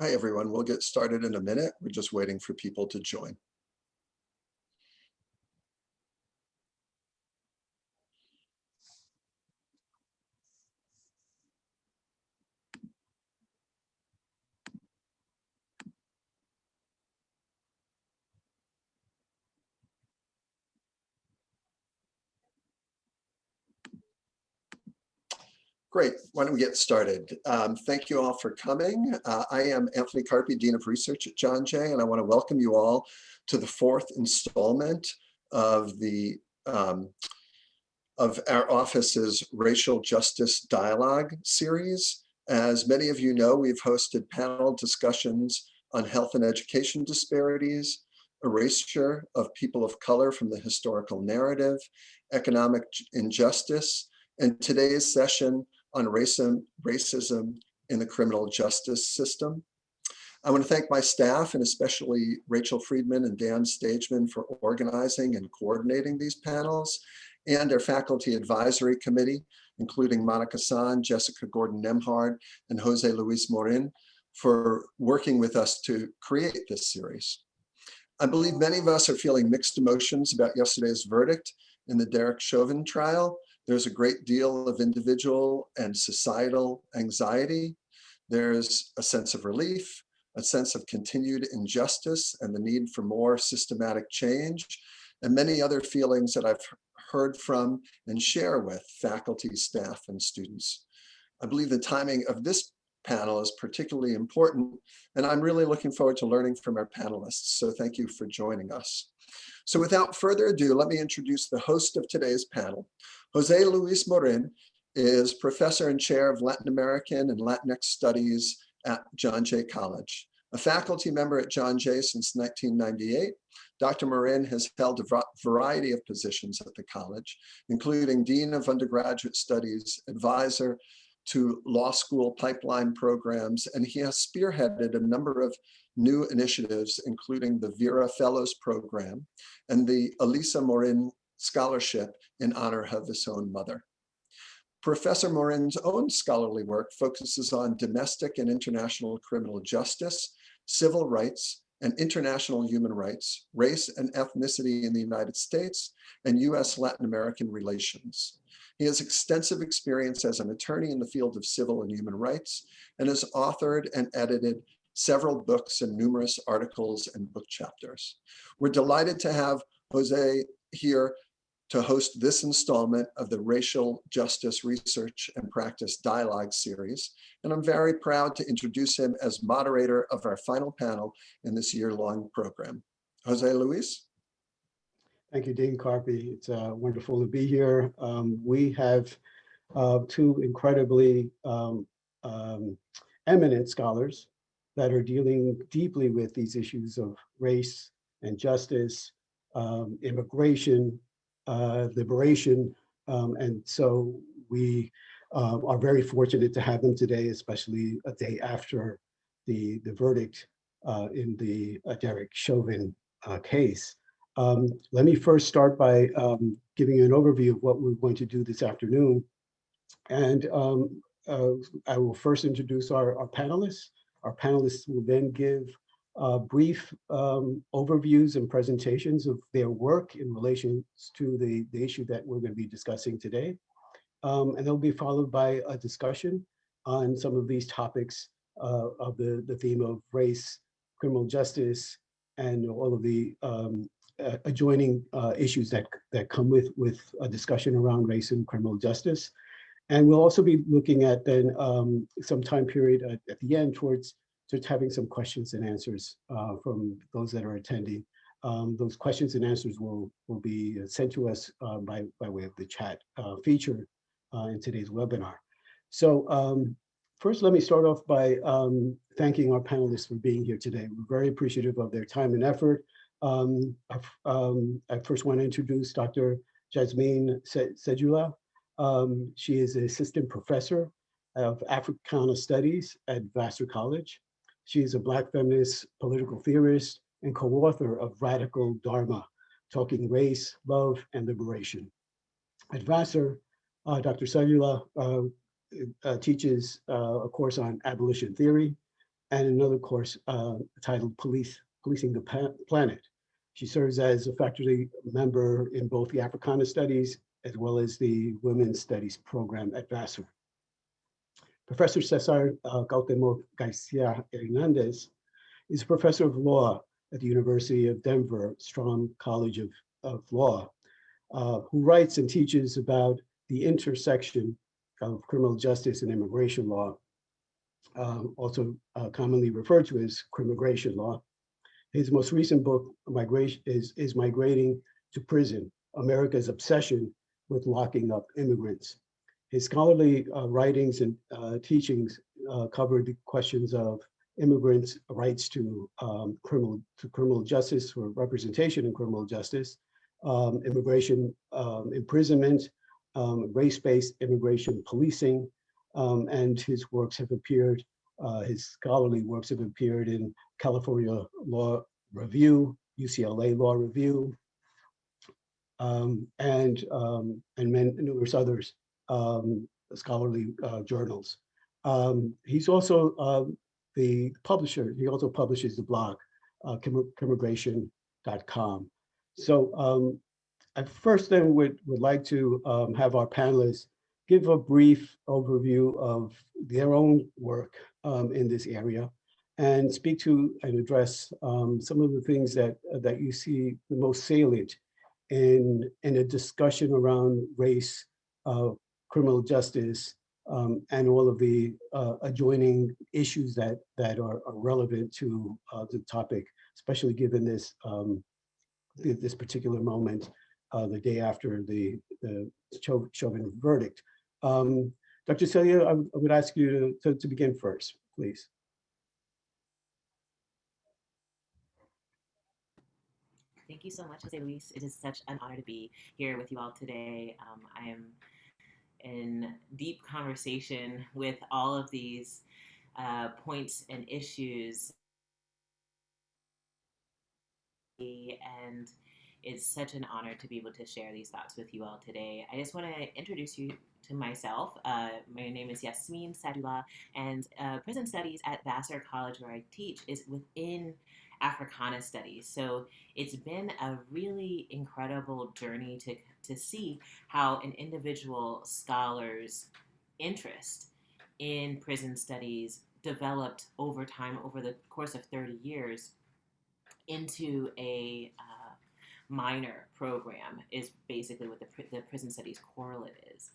Hi, everyone. We'll get started in a minute. We're just waiting for people to join. Great. Why don't we get started? Thank you all for coming. I am Anthony Carpi, Dean of Research at John Jay, and I want to welcome you all to the fourth installment of our office's Racial Justice Dialogue series. As many of you know, we've hosted panel discussions on health and education disparities, erasure of people of color from the historical narrative, economic injustice, and today's session on racism in the criminal justice system. I want to thank my staff and especially Rachel Friedman and Dan Stageman for organizing and coordinating these panels, and our faculty advisory committee, including Monica San, Jessica Gordon-Nemhard, and Jose Luis Morin, for working with us to create this series. I believe many of us are feeling mixed emotions about yesterday's verdict in the Derek Chauvin trial. There's a great deal of individual and societal anxiety. There's a sense of relief, a sense of continued injustice and the need for more systematic change, and many other feelings that I've heard from and share with faculty, staff, and students. I believe the timing of this panel is particularly important, and I'm really looking forward to learning from our panelists, so thank you for joining us. So without further ado, let me introduce the host of today's panel. Jose Luis Morin is professor and chair of Latin American and Latinx Studies at John Jay College. A faculty member at John Jay since 1998, Dr. Morin has held a variety of positions at the college, including Dean of Undergraduate Studies, advisor to law school pipeline programs, and he has spearheaded a number of new initiatives, including the Vera Fellows Program and the Elisa Morin Scholarship in honor of his own mother. Professor Morin's own scholarly work focuses on domestic and international criminal justice, civil rights, and international human rights, race and ethnicity in the United States, and US Latin American relations. He has extensive experience as an attorney in the field of civil and human rights, and has authored and edited several books and numerous articles and book chapters. We're delighted to have Jose here to host this installment of the Racial Justice Research and Practice Dialogue series, and I'm very proud to introduce him as moderator of our final panel in this year-long program. Jose Luis? Thank you, Dean Carpi. It's wonderful to be here. We have two incredibly eminent scholars that are dealing deeply with these issues of race and justice, immigration, liberation. And so we are very fortunate to have them today, especially a day after the verdict in the Derek Chauvin case. Let me first start by giving you an overview of what we're going to do this afternoon. And I will first introduce our panelists. Our panelists will then give brief overviews and presentations of their work in relation to the issue that we're going to be discussing today. And they'll be followed by a discussion on some of these topics of the theme of race, criminal justice, and all of the adjoining issues that come with a discussion around race and criminal justice. And we'll also be looking at then some time period at the end towards just having some questions and answers from those that are attending. Those questions and answers will be sent to us by way of the chat feature in today's webinar. So first, let me start off by thanking our panelists for being here today. We're very appreciative of their time and effort. I first want to introduce Dr. Jasmine Syedullah. She is an assistant professor of Africana Studies at Vassar College. She is a Black feminist political theorist and co-author of Radical Dharma, Talking Race, Love, and Liberation. At Vassar, Dr. Syedullah teaches a course on abolition theory and another course titled Policing the Planet. She serves as a faculty member in both the Africana Studies as well as the Women's Studies program at Vassar. Professor Cesar Cuauhtemoc Garcia Hernandez is a professor of law at the University of Denver, Sturm College of Law, who writes and teaches about the intersection of criminal justice and immigration law, also commonly referred to as crimmigration law. His most recent book, is Migrating to Prison, America's Obsession with Locking Up Immigrants. His scholarly writings and teachings covered the questions of immigrants' rights to criminal justice or representation in criminal justice, immigration imprisonment, race-based immigration policing, and his works have appeared, his scholarly works have appeared in California Law Review, UCLA Law Review, and numerous others scholarly journals. He's also the publisher. He also publishes the blog, crimmigration.com. So I first then would like to have our panelists give a brief overview of their own work in this area and speak to and address some of the things that you see the most salient in a discussion around race, criminal justice, and all of the adjoining issues that are relevant to the topic, especially given this this particular moment, the day after the Chauvin verdict. Dr. Celia, I would ask you to begin first, please. Thank you so much, Jose Luis. It is such an honor to be here with you all today. I am in deep conversation with all of these points and issues, and it's such an honor to be able to share these thoughts with you all today. I just want to introduce you to myself. My name is Jasmine Syedullah, and prison studies at Vassar College, where I teach, is within Africana studies. So it's been a really incredible journey to see how an individual scholar's interest in prison studies developed over time, over the course of 30 years, into a minor program is basically what the prison studies correlate is.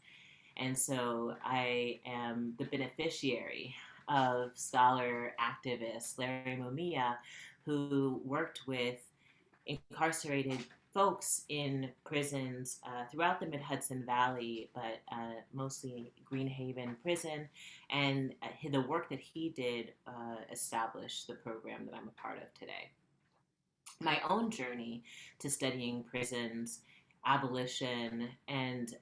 And so I am the beneficiary of scholar activist Larry Mumia, who worked with incarcerated folks in prisons throughout the Mid-Hudson Valley, but mostly Greenhaven Prison. And the work that he did established the program that I'm a part of today. My own journey to studying prisons, abolition, and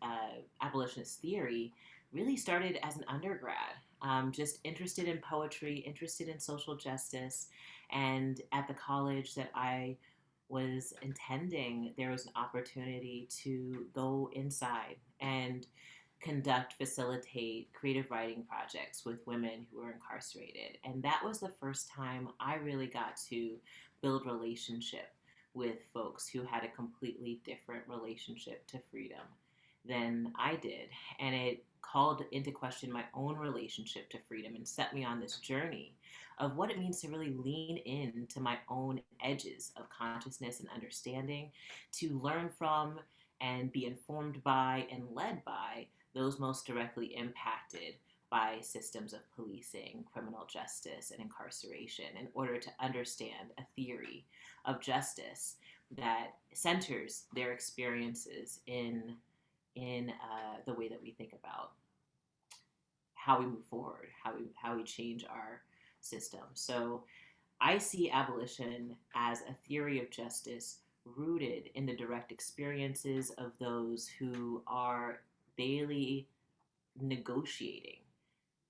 abolitionist theory really started as an undergrad. Just interested in poetry, interested in social justice, and at the college that I was attending, there was an opportunity to go inside and facilitate creative writing projects with women who were incarcerated. And that was the first time I really got to build relationship with folks who had a completely different relationship to freedom than I did. And it called into question my own relationship to freedom and set me on this journey of what it means to really lean into my own edges of consciousness and understanding, to learn from and be informed by and led by those most directly impacted by systems of policing, criminal justice, and incarceration in order to understand a theory of justice that centers their experiences in the way that we think about how we move forward, how we change our system. So I see abolition as a theory of justice rooted in the direct experiences of those who are daily negotiating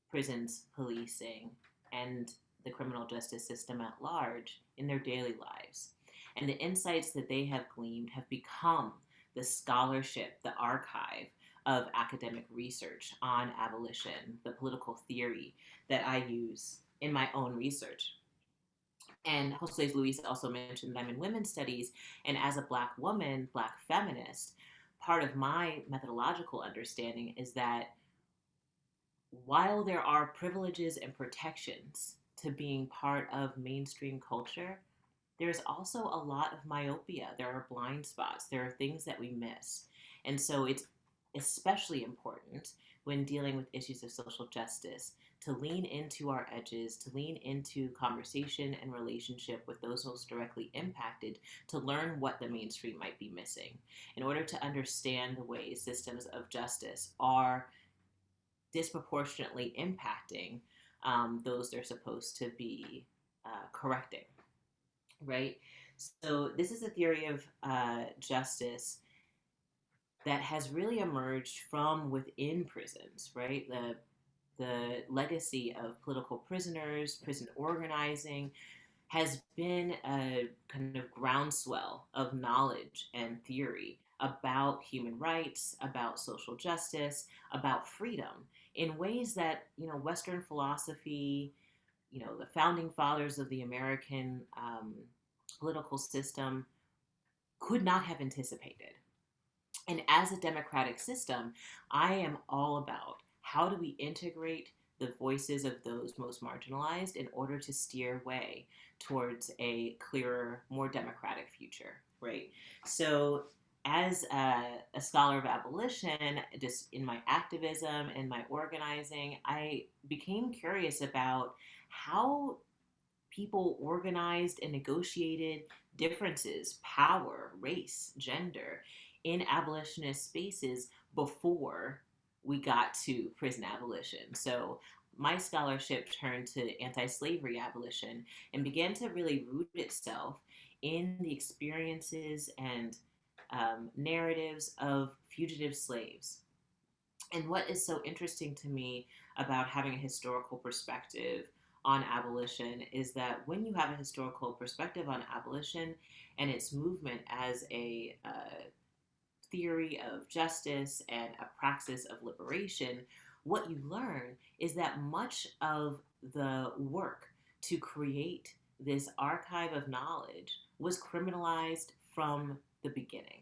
prisons, policing, and the criminal justice system at large in their daily lives. And the insights that they have gleaned have become the scholarship, the archive of academic research on abolition, the political theory that I use in my own research. And Jose Luis also mentioned that I'm in women's studies, and as a Black woman, Black feminist, part of my methodological understanding is that while there are privileges and protections to being part of mainstream culture, there's also a lot of myopia. There are blind spots. There are things that we miss. And so it's especially important when dealing with issues of social justice to lean into our edges, to lean into conversation and relationship with those most directly impacted, to learn what the mainstream might be missing in order to understand the ways systems of justice are disproportionately impacting those they're supposed to be correcting, right? So this is a theory of justice that has really emerged from within prisons, right? The legacy of political prisoners, prison organizing, has been a kind of groundswell of knowledge and theory about human rights, about social justice, about freedom in ways that, Western philosophy, the founding fathers of the American political system could not have anticipated. And as a democratic system, I am all about how do we integrate the voices of those most marginalized in order to steer way towards a clearer, more democratic future, right? So, as a scholar of abolition, just in my activism and my organizing, I became curious about how people organized and negotiated differences, power, race, gender in abolitionist spaces before we got to prison abolition. So my scholarship turned to anti-slavery abolition and began to really root itself in the experiences and narratives of fugitive slaves. And what is so interesting to me about having a historical perspective on abolition is that when you have a historical perspective on abolition and its movement as a theory of justice and a praxis of liberation, what you learn is that much of the work to create this archive of knowledge was criminalized from the beginning.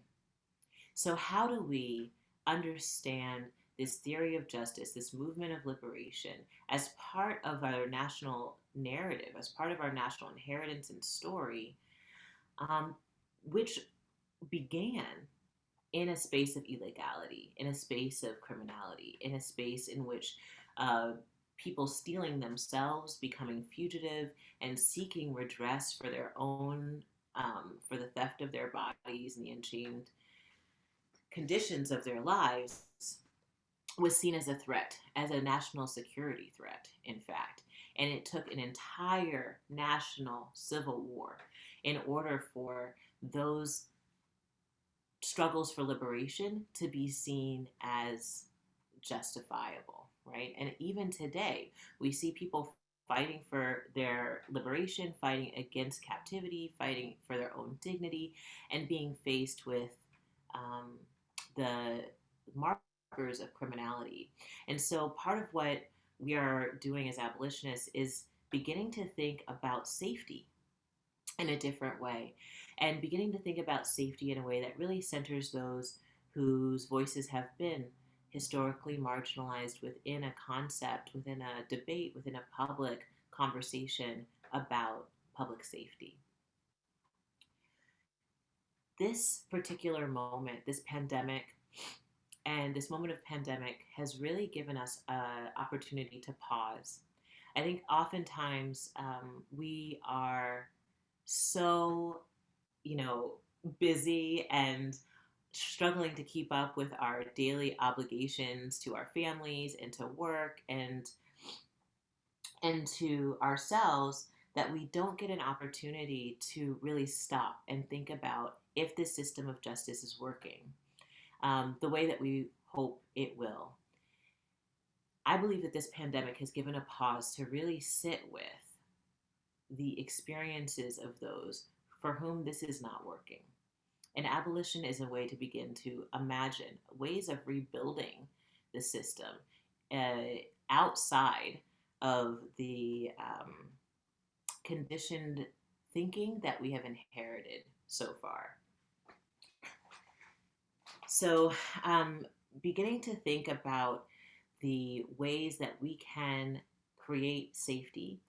So, how do we understand this theory of justice, this movement of liberation, as part of our national narrative, as part of our national inheritance and story, um, which began in a space of illegality, in a space of criminality, in a space in which people stealing themselves, becoming fugitive, and seeking redress for their own, for the theft of their bodies and the unchained conditions of their lives, was seen as a threat, as a national security threat, in fact. And it took an entire national civil war in order for those struggles for liberation to be seen as justifiable, right? And even today, we see people fighting for their liberation, fighting against captivity, fighting for their own dignity, and being faced with the markers of criminality. And so part of what we are doing as abolitionists is beginning to think about safety in a different way and beginning to think about safety in a way that really centers those whose voices have been historically marginalized within a concept, within a debate, within a public conversation about public safety. This particular moment, this pandemic, and this moment of pandemic has really given us an opportunity to pause. I think oftentimes we are so, busy and struggling to keep up with our daily obligations to our families and to work and to ourselves that we don't get an opportunity to really stop and think about if this system of justice is working the way that we hope it will. I believe that this pandemic has given a pause to really sit with the experiences of those for whom this is not working. And abolition is a way to begin to imagine ways of rebuilding the system outside of the conditioned thinking that we have inherited so far. So, beginning to think about the ways that we can create safety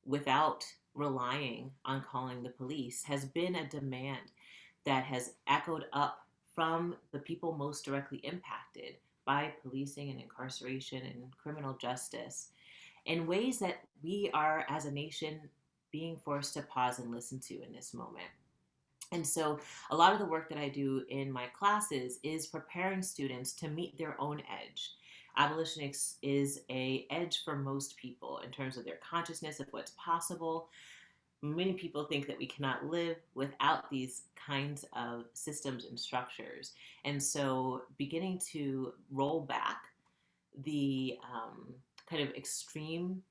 without relying on calling the police has been a demand that has echoed up from the people most directly impacted by policing and incarceration and criminal justice in ways that we are, as a nation, being forced to pause and listen to in this moment. And so, a lot of the work that I do in my classes is preparing students to meet their own edge. Abolitionics is a edge for most people in terms of their consciousness of what's possible. Many people think that we cannot live without these kinds of systems and structures. And so, beginning to roll back the kind of extreme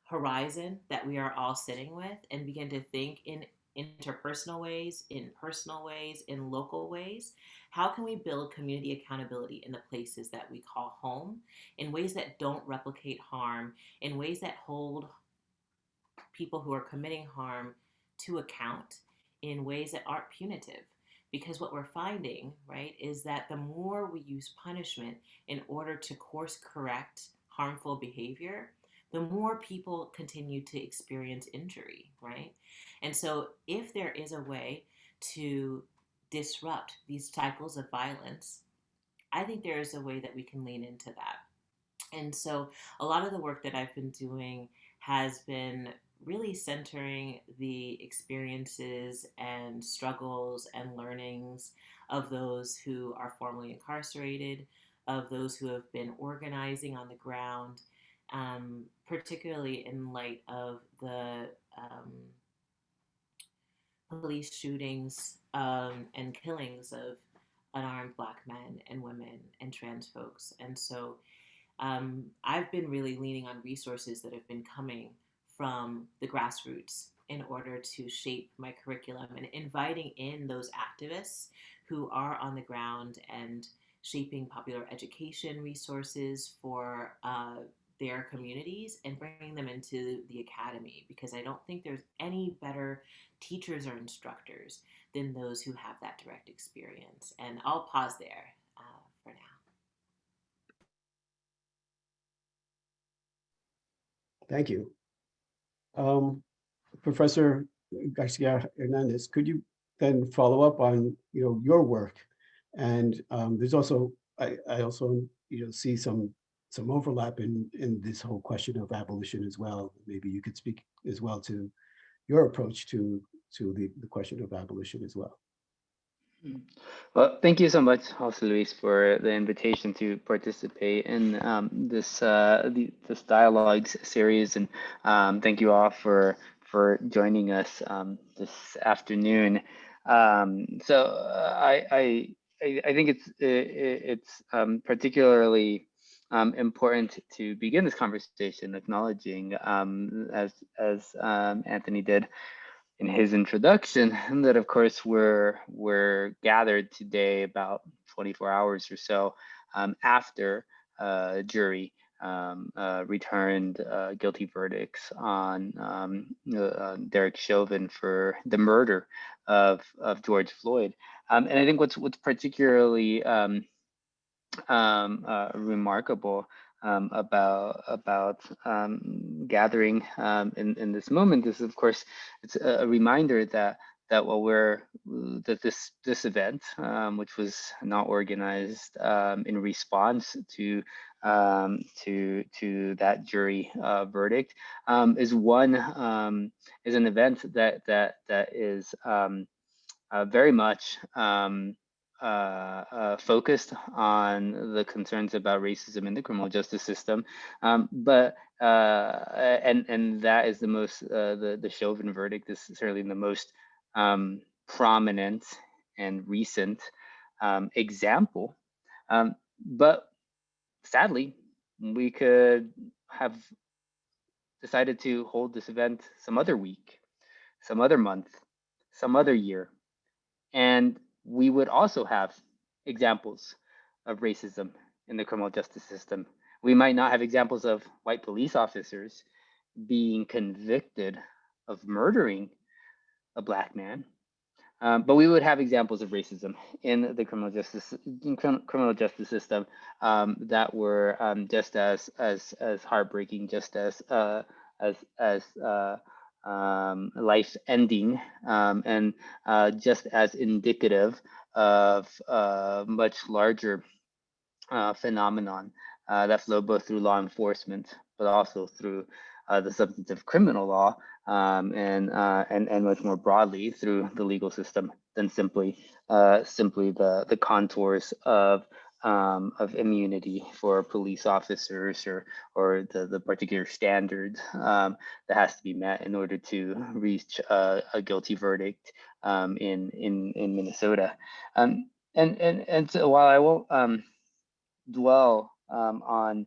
horizon that we are all sitting with and begin to think in interpersonal ways, in personal ways, in local ways. How can we build community accountability in the places that we call home, in ways that don't replicate harm, in ways that hold people who are committing harm to account, in ways that aren't punitive? Because what we're finding, right, is that the more we use punishment in order to course correct harmful behavior, the more people continue to experience injury, right? And so, if there is a way to disrupt these cycles of violence, I think there is a way that we can lean into that. And so, a lot of the work that I've been doing has been really centering the experiences and struggles and learnings of those who are formerly incarcerated, of those who have been organizing on the ground, particularly in light of the police shootings and killings of unarmed Black men and women and trans folks. And so, I've been really leaning on resources that have been coming from the grassroots in order to shape my curriculum and inviting in those activists who are on the ground and shaping popular education resources for their communities and bringing them into the academy, because I don't think there's any better teachers or instructors than those who have that direct experience. And I'll pause there for now. Thank you. Professor Garcia Hernandez, could you then follow up on your work? And there's also I also see some overlap in this whole question of abolition as well. Maybe you could speak as well to your approach to the question of abolition as well. Well, thank you so much, Jose Luis, for the invitation to participate in this dialogues series, and thank you all for joining us this afternoon. I think it's particularly important to begin this conversation acknowledging, as Anthony did in his introduction, that of course we're gathered today about 24 hours or so after jury returned guilty verdicts on Derek Chauvin for the murder of George Floyd. And I think what's particularly remarkable about gathering in this moment is, of course, it's a reminder that this event, which was not organized in response to that jury verdict, is an event that is very much focused on the concerns about racism in the criminal justice system, but that is the most the Chauvin verdict is certainly the most prominent and recent example. But sadly, we could have decided to hold this event some other week, some other month, some other year, and we would also have examples of racism in the criminal justice system We might not have examples of white police officers being convicted of murdering a Black man, but we would have examples of racism in the criminal justice system that were just as heartbreaking, just as life ending, and just as indicative of much larger phenomenon that flow both through law enforcement, but also through the substantive criminal law, and much more broadly through the legal system than simply the contours of immunity for police officers, or the particular standards that has to be met in order to reach a guilty verdict in Minnesota. And so while I won't dwell on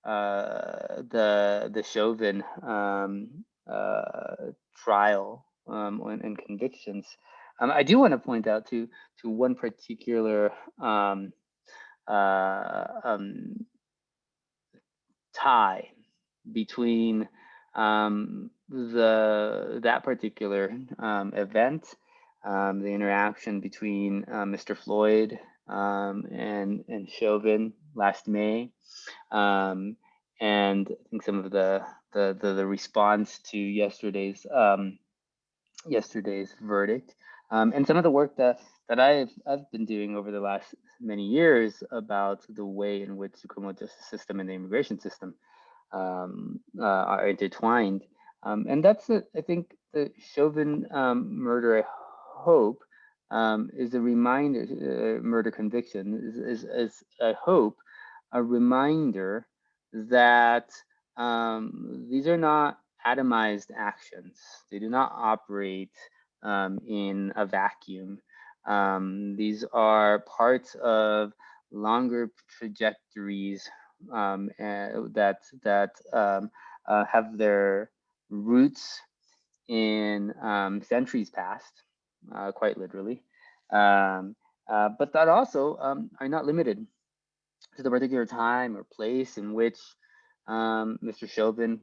the Chauvin trial and convictions, I do want to point out to one particular tie between that particular event, the interaction between Mr. Floyd and Chauvin last May, and I think some of the response to yesterday's verdict, and some of the work that I've been doing over the last many years about the way in which the criminal justice system and the immigration system are intertwined. And that's I think the Chauvin murder, I hope, is a reminder, murder conviction is I hope, a reminder that these are not atomized actions. They do not operate in a vacuum. These are parts of longer trajectories that have their roots in centuries past, quite literally, but that also are not limited to the particular time or place in which Mr. Chauvin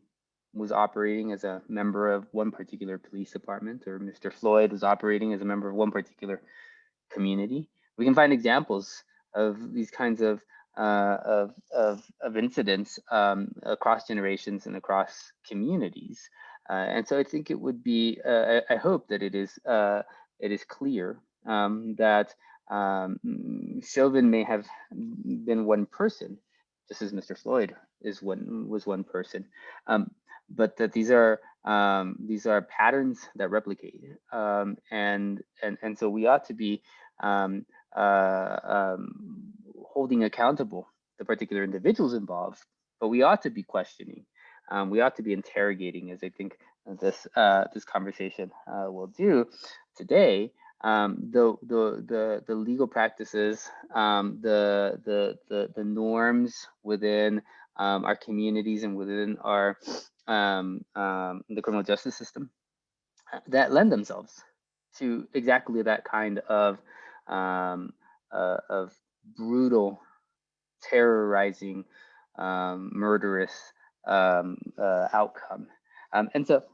was operating as a member of one particular police department, or Mr. Floyd was operating as a member of one particular community. We can find examples of these kinds of incidents across generations and across communities. And so I think it would be, I hope that it is clear that Chauvin may have been one person, just as Mr. Floyd was one person, but that these are patterns that replicate, and so we ought to be holding accountable the particular individuals involved, but we ought to be questioning, we ought to be interrogating, as I think this conversation will do today, the legal practices, the norms within our communities and within our the criminal justice system that lend themselves to exactly that kind of brutal, terrorizing, murderous outcome. And so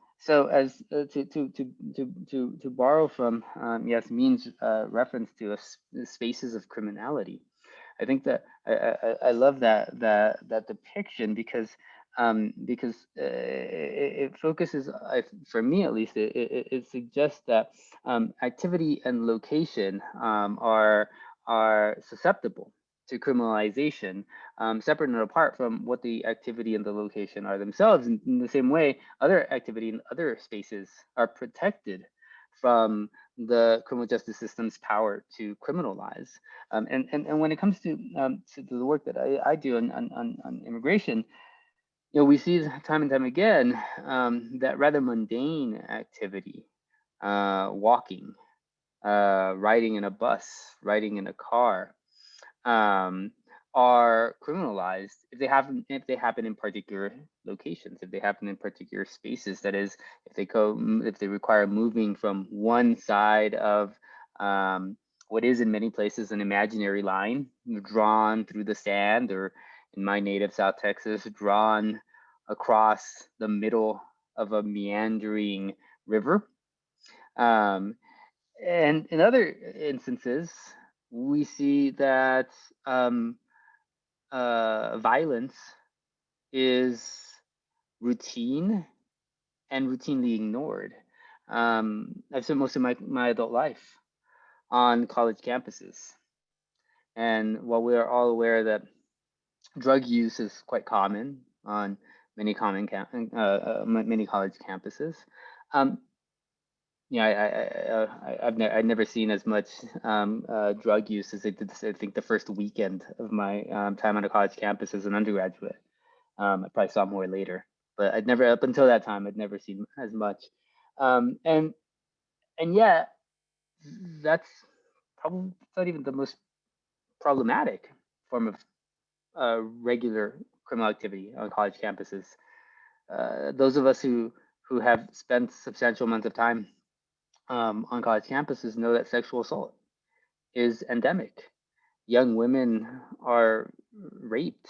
as to borrow from Yasmin's reference to spaces of criminality, I think that I love that depiction because it focuses, for me at least, it suggests that activity and location are susceptible to criminalization, separate and apart from what the activity and the location are themselves. In the same way, other activity in other spaces are protected from the criminal justice system's power to criminalize. And when it comes to the work that I do on immigration, we see time and time again that rather mundane activity, walking, riding in a bus, riding in a car, are criminalized if they happen in particular locations, if they happen in particular spaces. That is, if they require moving from one side of what is in many places an imaginary line drawn through the sand, or in my native South Texas, drawn across the middle of a meandering river. And in other instances, we see that violence is routine and routinely ignored. I've spent most of my adult life on college campuses. And while we are all aware that drug use is quite common on many college campuses, I've never seen as much drug use as I did, I think, the first weekend of my time on a college campus as an undergraduate. I probably saw more later, but I'd never, up until that time, I'd never seen as much. And yet, that's probably not even the most problematic form of regular criminal activity on college campuses. Those of us who have spent substantial amounts of time on college campuses know that sexual assault is endemic. Young women are raped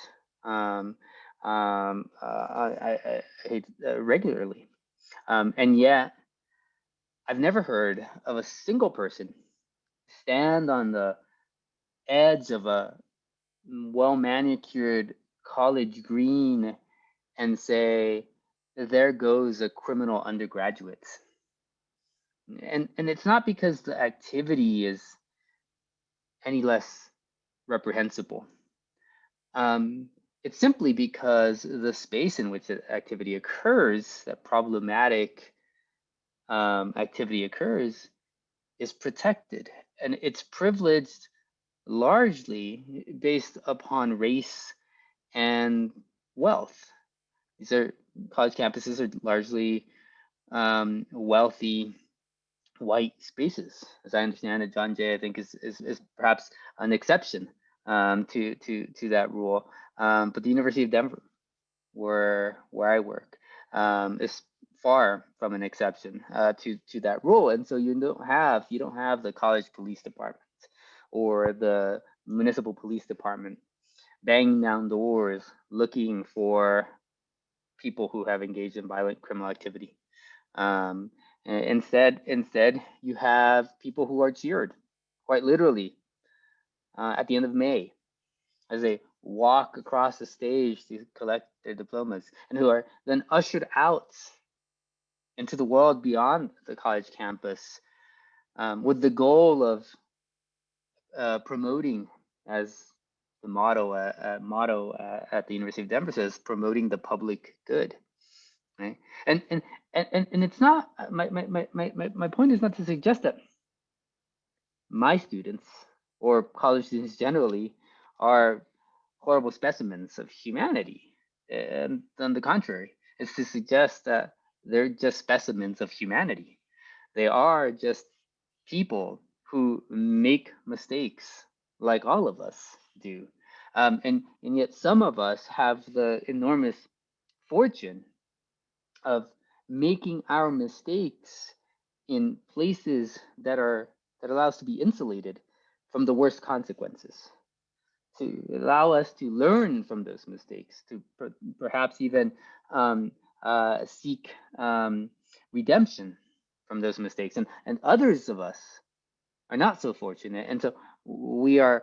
regularly, and yet I've never heard of a single person stand on the edge of a well-manicured college green and say, there goes a criminal undergraduate. And it's not because the activity is any less reprehensible. It's simply because the space in which the activity occurs, that problematic activity occurs, is protected, and it's privileged largely based upon race and wealth. These are college campuses are largely wealthy white spaces, as I understand it. John Jay, I think, is perhaps an exception to that rule. But the University of Denver, where I work, is far from an exception to that rule. And so you don't have the college police department or the municipal police department banging down doors looking for people who have engaged in violent criminal activity. Instead, you have people who are cheered, quite literally, at the end of May, as they walk across the stage to collect their diplomas, and who are then ushered out into the world beyond the college campus with the goal of promoting, as the motto at the University of Denver says, promoting the public good. Right? And it's not, my point is not to suggest that my students or college students generally are horrible specimens of humanity. And on the contrary, it's to suggest that they're just specimens of humanity. They are just people who make mistakes like all of us do. And yet some of us have the enormous fortune of making our mistakes in places that allow us to be insulated from the worst consequences, to allow us to learn from those mistakes, to perhaps even seek redemption from those mistakes. And others of us are not so fortunate, and so we are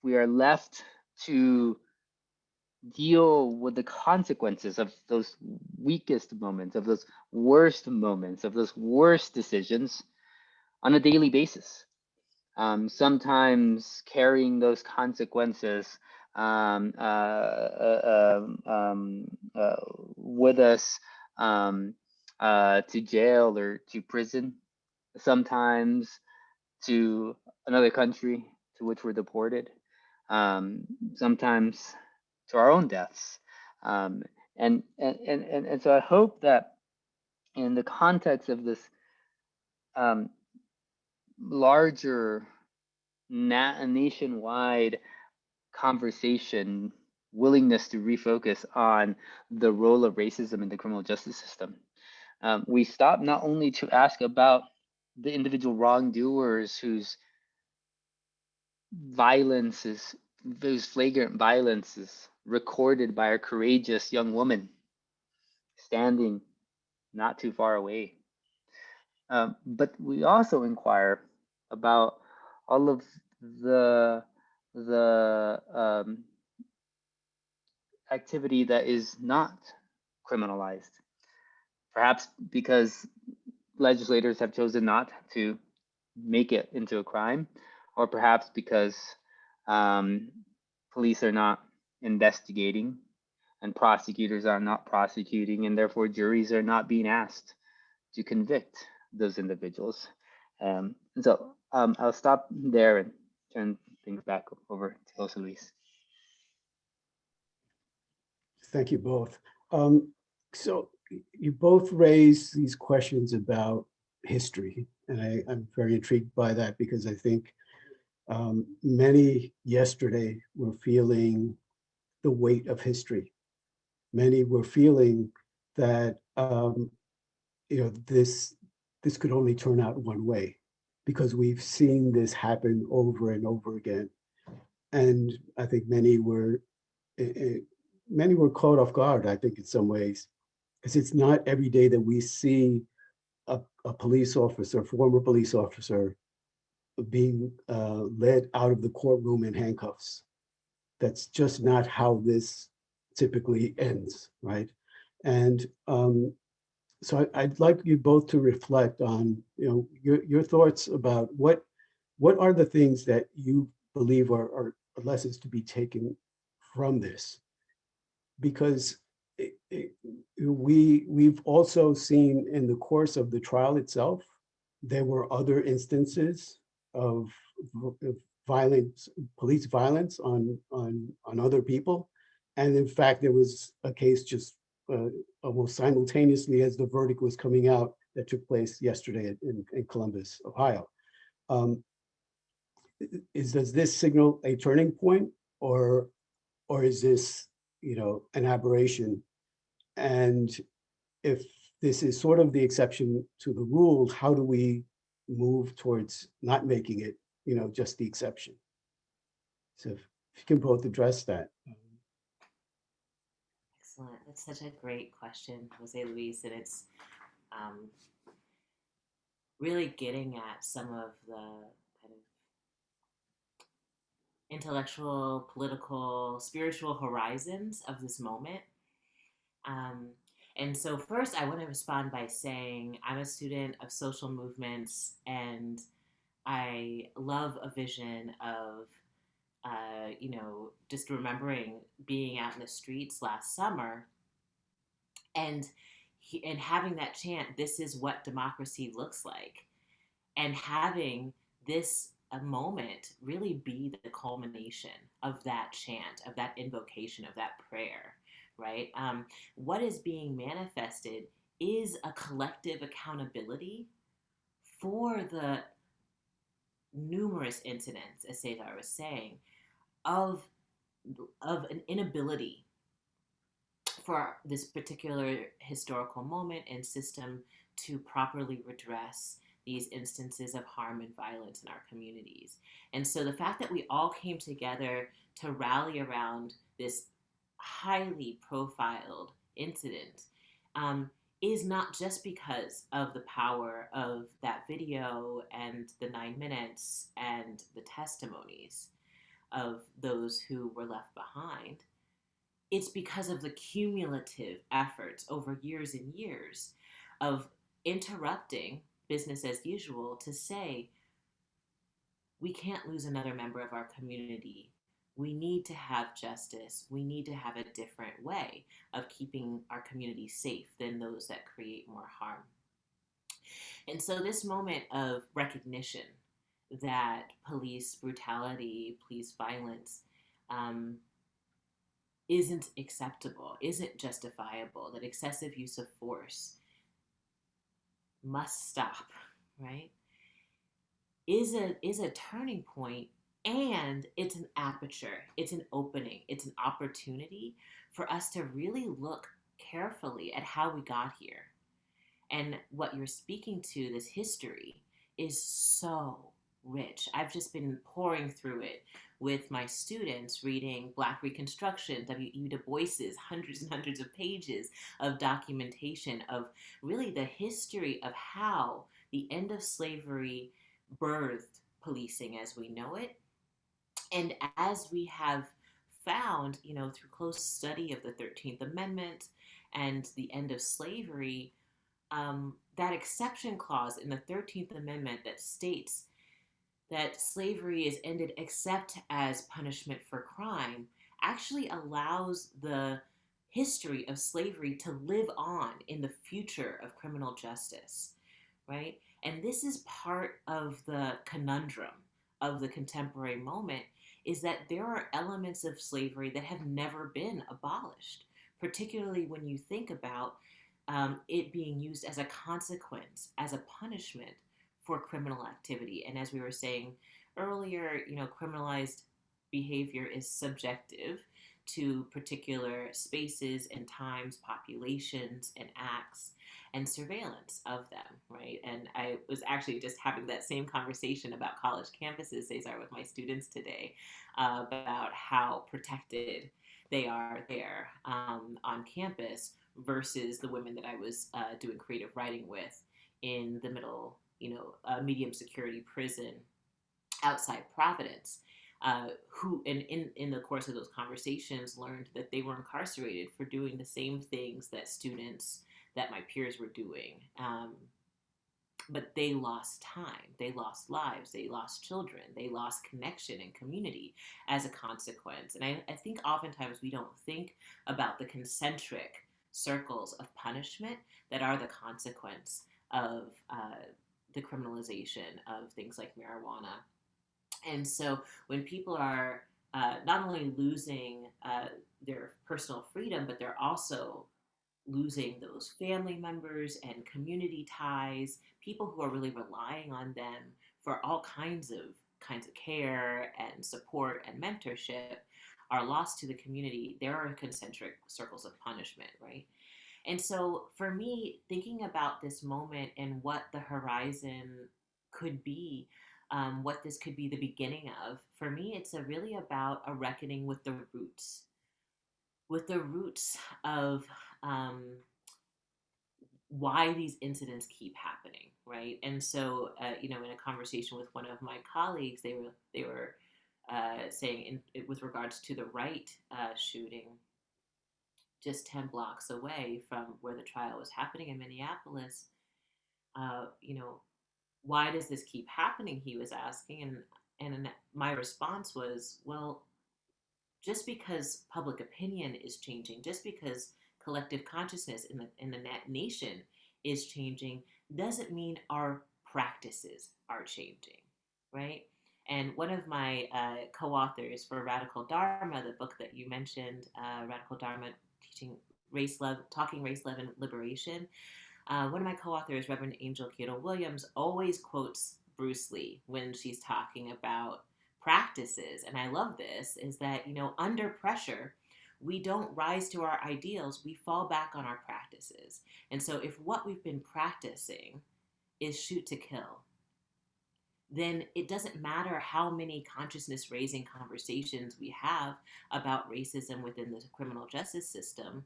left to deal with the consequences of those weakest moments, of those worst moments, of those worst decisions on a daily basis. Sometimes carrying those consequences with us to jail or to prison, sometimes to another country to which we're deported, sometimes to our own deaths. And so I hope that in the context of this larger nationwide conversation, willingness to refocus on the role of racism in the criminal justice system, we stop not only to ask about the individual wrongdoers whose violence is those flagrant violences recorded by a courageous young woman standing not too far away. But we also inquire about all of the the activity that is not criminalized, perhaps because legislators have chosen not to make it into a crime, or perhaps because police are not investigating and prosecutors are not prosecuting, and therefore juries are not being asked to convict those individuals. I'll stop there and turn things back over to Jose Luis. Thank you both. So you both raised these questions about history, and I'm very intrigued by that because I think many yesterday were feeling the weight of history. Many were feeling that this could only turn out one way because we've seen this happen over and over again, and I think many were caught off guard. I think in some ways, because it's not every day that we see a police officer, former police officer, being led out of the courtroom in handcuffs. That's just not how this typically ends, right? And so I'd like you both to reflect on, your thoughts about what are the things that you believe are lessons to be taken from this, because we've also seen in the course of the trial itself, there were other instances of violence, police violence on other people. And in fact, there was a case just almost simultaneously as the verdict was coming out that took place yesterday in Columbus, Ohio. Does this signal a turning point, or is this, an aberration? And if this is sort of the exception to the rules, how do we move towards not making it, just the exception? So if you can both address that. Excellent. That's such a great question, Jose Luis, and it's really getting at some of the kind of intellectual, political, spiritual horizons of this moment. Um, and so, first, I want to respond by saying I'm a student of social movements, and I love a vision of, just remembering being out in the streets last summer and and having that chant, "This is what democracy looks like," and having this a moment really be the culmination of that chant, of that invocation, of that prayer, right? What is being manifested is a collective accountability for the numerous incidents, as Cesar was saying, of an inability for this particular historical moment and system to properly redress these instances of harm and violence in our communities. And so the fact that we all came together to rally around this highly profiled incident is not just because of the power of that video and the 9 minutes and the testimonies of those who were left behind. It's because of the cumulative efforts over years and years of interrupting business as usual to say, we can't lose another member of our community. We need to have justice. We need to have a different way of keeping our community safe than those that create more harm. And so, this moment of recognition that police brutality, police violence, isn't acceptable, isn't justifiable, that excessive use of force must stop, right? Is a turning point, and it's an aperture, it's an opening, it's an opportunity for us to really look carefully at how we got here. And what you're speaking to, this history, is so rich. I've just been pouring through it with my students, reading Black Reconstruction, W.E. Du Bois's hundreds and hundreds of pages of documentation of really the history of how the end of slavery birthed policing as we know it. And as we have found, through close study of the 13th Amendment and the end of slavery, that exception clause in the 13th Amendment that states that slavery is ended except as punishment for crime actually allows the history of slavery to live on in the future of criminal justice, right? And this is part of the conundrum of the contemporary moment, is that there are elements of slavery that have never been abolished, particularly when you think about it being used as a consequence, as a punishment for criminal activity. And as we were saying earlier, criminalized behavior is subjective to particular spaces and times, populations, and acts, and surveillance of them, right? And I was actually just having that same conversation about college campuses, Cesar, with my students today, about how protected they are there on campus versus the women that I was doing creative writing with in the middle, medium security prison outside Providence, who in the course of those conversations learned that they were incarcerated for doing the same things that my peers were doing. But they lost time, they lost lives, they lost children, they lost connection and community as a consequence. And I think oftentimes we don't think about the concentric circles of punishment that are the consequence of the criminalization of things like marijuana. And so when people are not only losing their personal freedom, but they're also losing those family members and community ties, people who are really relying on them for all kinds of care and support and mentorship are lost to the community. There are concentric circles of punishment, right? And so for me, thinking about this moment and what the horizon could be, what this could be the beginning of, for me, it's really about a reckoning with the roots of why these incidents keep happening, right? And so, in a conversation with one of my colleagues, they were saying, with regards to the Wright shooting, just 10 blocks away from where the trial was happening in Minneapolis, uh, you know, why does this keep happening? He was asking, and my response was, well, just because public opinion is changing, just because collective consciousness in the nation is changing, doesn't mean our practices are changing, right? And one of my co-authors for Radical Dharma, the book that you mentioned, Radical Dharma, teaching race love, talking race love and liberation. One of my co-authors, Reverend Angel Cato Williams, always quotes Bruce Lee when she's talking about practices. And I love this, is that, under pressure, we don't rise to our ideals, we fall back on our practices. And so if what we've been practicing is shoot to kill, then it doesn't matter how many consciousness raising conversations we have about racism within the criminal justice system,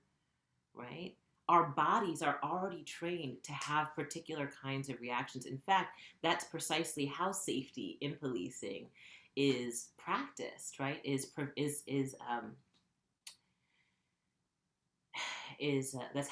right? Our bodies are already trained to have particular kinds of reactions. In fact, that's precisely how safety in policing is practiced, right? That's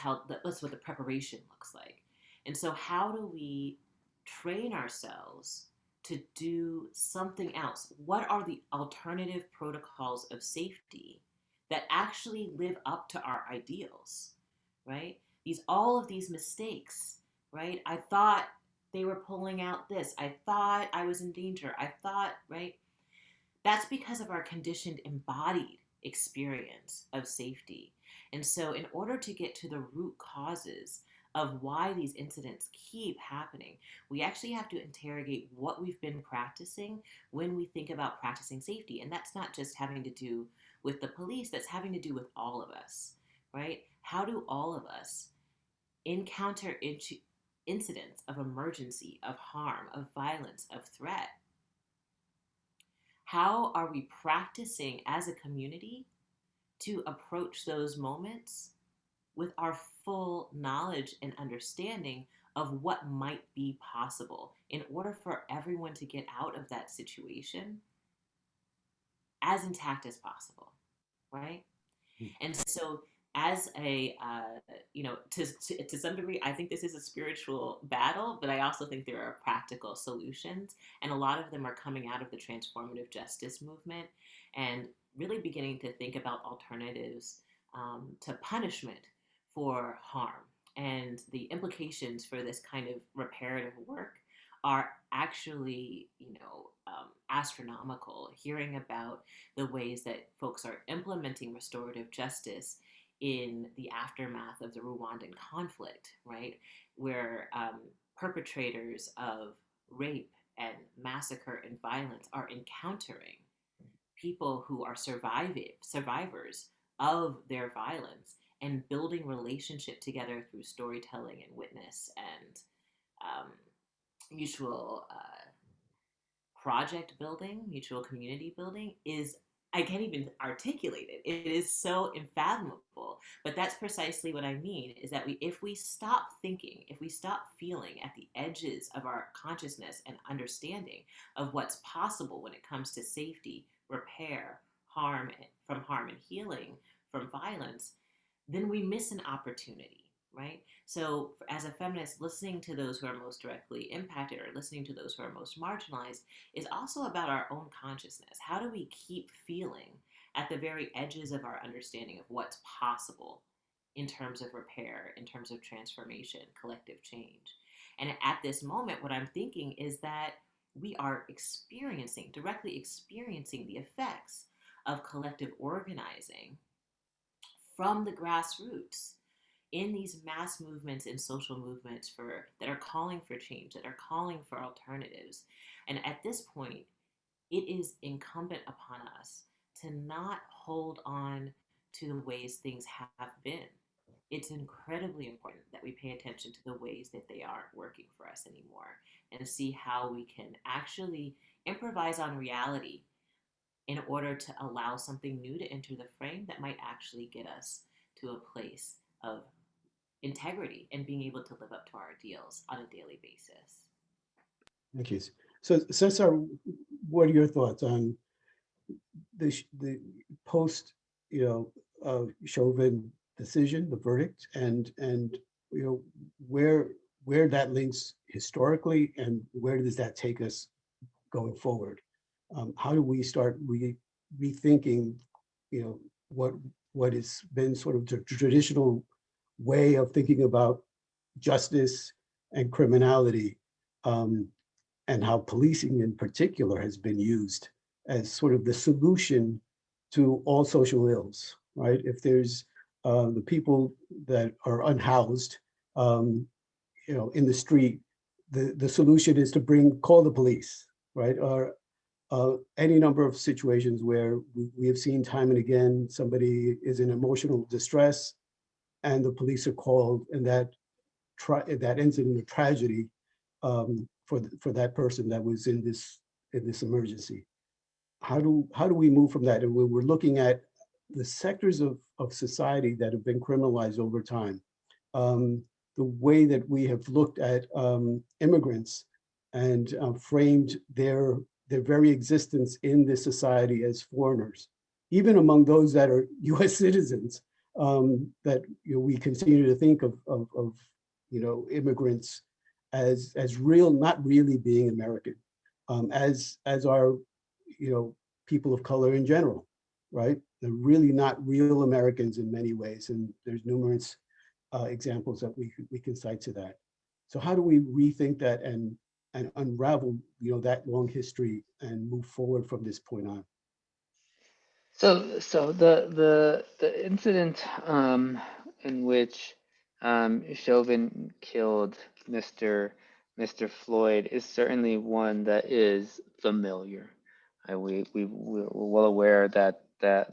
what the preparation looks like. And so, how do we train ourselves to do something else? What are the alternative protocols of safety that actually live up to our ideals, right? All of these mistakes, right? I thought they were pulling out this. I thought I was in danger. I thought, right? That's because of our conditioned embodied experience of safety. And so, in order to get to the root causes of why these incidents keep happening, we actually have to interrogate what we've been practicing when we think about practicing safety. And that's not just having to do with the police, that's having to do with all of us, right? How do all of us encounter incidents of emergency, of harm, of violence, of threat, how are we practicing as a community to approach those moments with our full knowledge and understanding of what might be possible in order for everyone to get out of that situation as intact as possible, right? And so, as a to some degree, I think this is a spiritual battle, but I also think there are practical solutions, and a lot of them are coming out of the transformative justice movement, and really beginning to think about alternatives to punishment for harm, and the implications for this kind of reparative work are actually, astronomical. Hearing about the ways that folks are implementing restorative justice in the aftermath of the Rwandan conflict, right? Where perpetrators of rape and massacre and violence are encountering people who are survivors of their violence and building relationship together through storytelling and witness and mutual project building, mutual community building is, I can't even articulate it. It is so unfathomable. But that's precisely what I mean is that if we stop thinking, if we stop feeling at the edges of our consciousness and understanding of what's possible when it comes to safety, repair, from harm and healing from violence, then we miss an opportunity, right? So, as a feminist, listening to those who are most directly impacted or listening to those who are most marginalized is also about our own consciousness. How do we keep feeling at the very edges of our understanding of what's possible in terms of repair, in terms of transformation, collective change? And at this moment, what I'm thinking is that we are directly experiencing the effects of collective organizing from the grassroots in these mass movements and social movements that are calling for change, that are calling for alternatives. And at this point, it is incumbent upon us to not hold on to the ways things have been. It's incredibly important that we pay attention to the ways that they aren't working for us anymore and see how we can actually improvise on reality in order to allow something new to enter the frame that might actually get us to a place of integrity and being able to live up to our ideals on a daily basis. Thank you. So Cesar, what are your thoughts on the post, Chauvin decision, the verdict, and where that links historically, and where does that take us going forward? How do we start rethinking, what has been sort of the traditional way of thinking about justice and criminality, and how policing in particular has been used as sort of the solution to all social ills, right? If there's the people that are unhoused, in the street, the solution is to call the police, right? Or any number of situations where we have seen time and again, somebody is in emotional distress and the police are called, and that ends in a tragedy for that person that was in this emergency. How do we move from that? And when we're looking at the sectors of society that have been criminalized over time, the way that we have looked at immigrants and framed their very existence in this society as foreigners, even among those that are U.S. citizens, that we continue to think of immigrants as real, not really being American, as are people of color in general, right? They're really not real Americans in many ways, and there's numerous examples that we can cite to that. So how do we rethink that and unravel that long history and move forward from this point on? So the incident in which Chauvin killed Mr. Floyd is certainly one that is familiar. We're well aware that there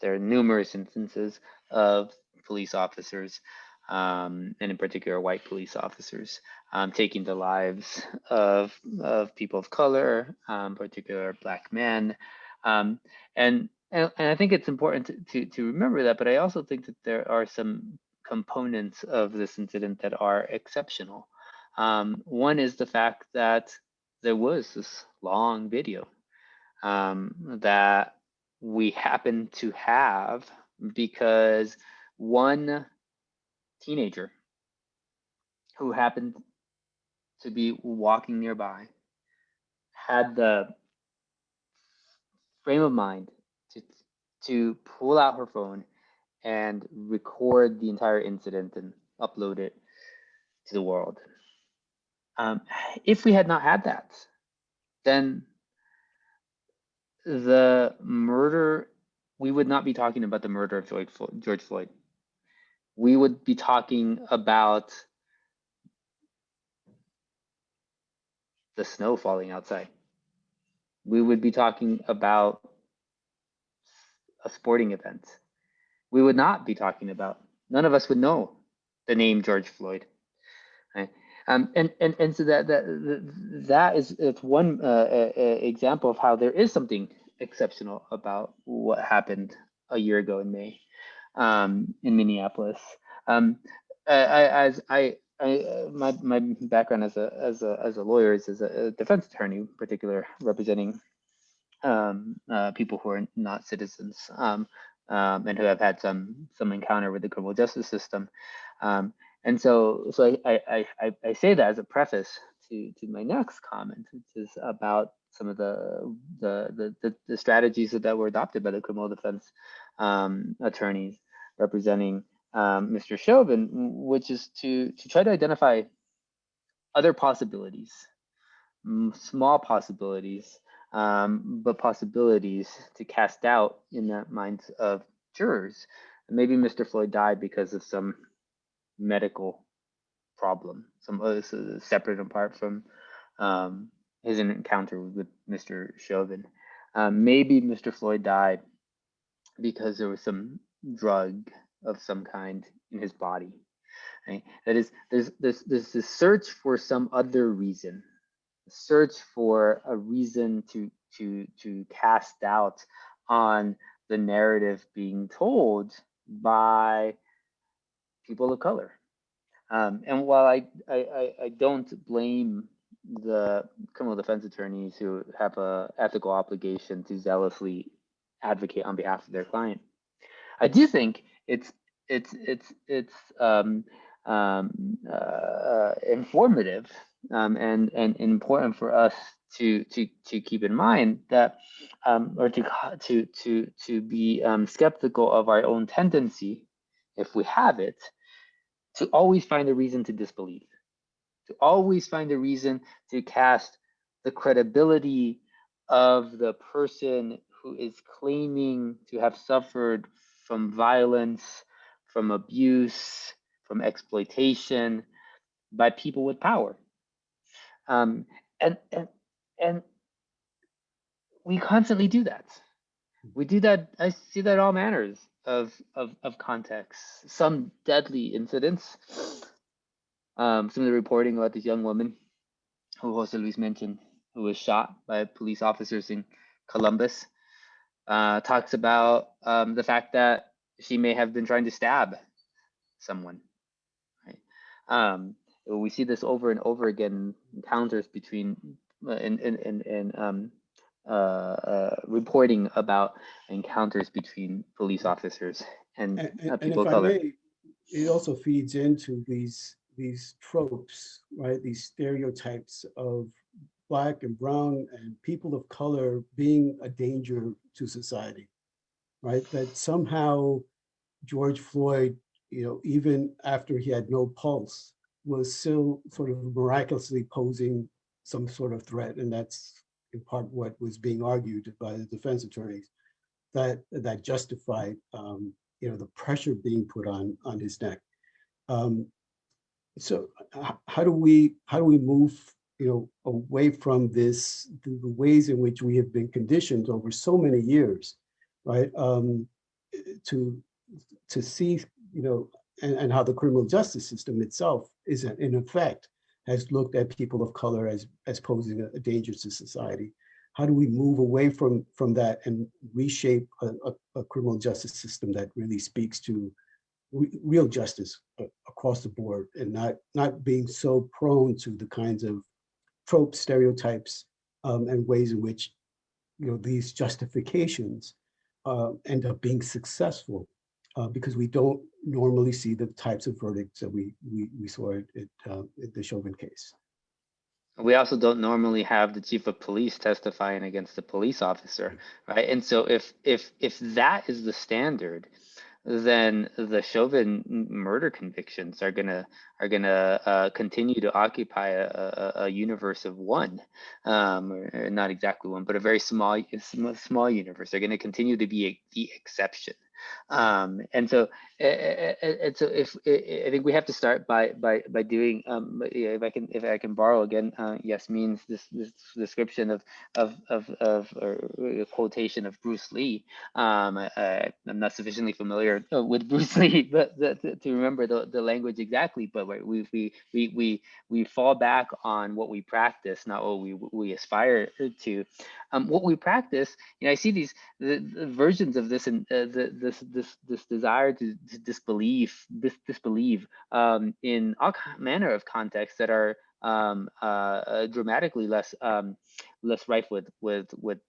are numerous instances of police officers and in particular white police officers, taking the lives of people of color, particular Black men, and I think it's important to remember that. But I also think that there are some components of this incident that are exceptional. One is the fact that there was this long video that we happen to have because one teenager who happened to be walking nearby had the frame of mind to pull out her phone and record the entire incident and upload it to the world. If we had not had that, then the murder, we would not be talking about the murder of George Floyd. We would be talking about the snow falling outside. We would be talking about a sporting event. We would not be talking about, none of us would know the name George Floyd. Right? And so that is one example of how there is something exceptional about what happened a year ago in May in Minneapolis. My background as a lawyer is as a defense attorney, in particular representing people who are not citizens and who have had some encounter with the criminal justice system. And so I say that as a preface to my next comment, which is about some of the strategies that were adopted by the criminal defense attorneys representing Mr. Chauvin, which is to try to identify other possibilities, small possibilities, but possibilities to cast doubt in the minds of jurors. Maybe Mr. Floyd died because of some medical problem, some separate and apart from his encounter with Mr. Chauvin. Maybe Mr. Floyd died because there was some drug of some kind in his body. Right? That is, there's this search for some other reason, search for a reason to cast doubt on the narrative being told by people of color. And while I don't blame the criminal defense attorneys who have an ethical obligation to zealously advocate on behalf of their client, I do think it's informative and important for us to keep in mind that or to be skeptical of our own tendency, if we have it, to always find a reason to disbelieve, to always find a reason to cast the credibility of the person who is claiming to have suffered from violence, from abuse, from exploitation by people with power. And we constantly do that. We do that. I see that in all manners of contexts. Some deadly incidents. Some of the reporting about this young woman who Jose Luis mentioned, who was shot by police officers in Columbus, talks about the fact that she may have been trying to stab someone. Right? We see this over and over again, encounters between reporting about encounters between police officers and people of color. May, it also feeds into these tropes, right? These stereotypes of Black and brown and people of color being a danger to society, right? That somehow George Floyd, even after he had no pulse, was still sort of miraculously posing some sort of threat. And that's in part what was being argued by the defense attorneys, that justified the pressure being put on his neck. So how do we move away from this, the ways in which we have been conditioned over so many years, right? To see and how the criminal justice system itself is in effect has looked at people of color as posing a danger to society. How do we move away from that and reshape a criminal justice system that really speaks to real justice across the board, and not being so prone to the kinds of tropes, stereotypes, and ways in which these justifications end up being successful because we don't normally see the types of verdicts that we saw at the Chauvin case. We also don't normally have the chief of police testifying against a police officer, right? And so if that is the standard, then the Chauvin murder convictions are gonna continue to occupy a universe of one, or not exactly one, but a very small universe. They're gonna continue to be the exception. And so if I think we have to start by doing if I can borrow again Yasmin's this description of or a quotation of Bruce Lee. I'm not sufficiently familiar with Bruce Lee, but to remember the language exactly. But we fall back on what we practice, not what we aspire to. What we practice, I see these the versions of this and this desire to disbelieve in all manner of contexts that are dramatically less rife with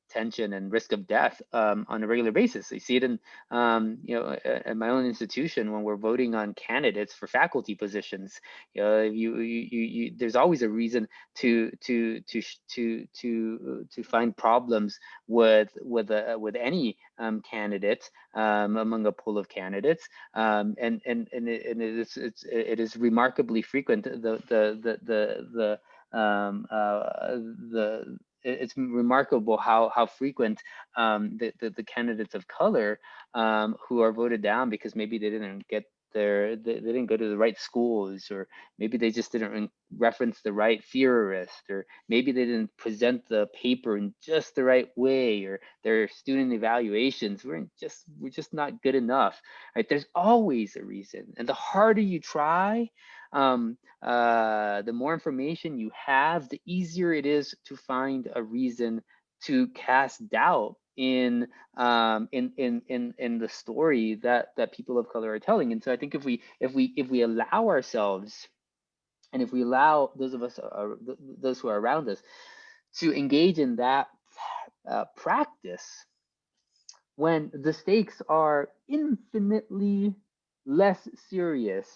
tension and risk of death on a regular basis. I see it in at my own institution when we're voting on candidates for faculty positions. There's always a reason to find problems with any candidate among a pool of candidates, and it is remarkably frequent. It's remarkable how frequent the candidates of color who are voted down because maybe they didn't get they didn't go to the right schools, or maybe they just didn't reference the right theorist, or maybe they didn't present the paper in just the right way, or their student evaluations were just not good enough, right? There's always a reason, and the harder you try, the more information you have, the easier it is to find a reason to cast doubt in the story that people of color are telling. And so I think if we allow ourselves, and if we allow those of us those who are around us to engage in that practice, when the stakes are infinitely less serious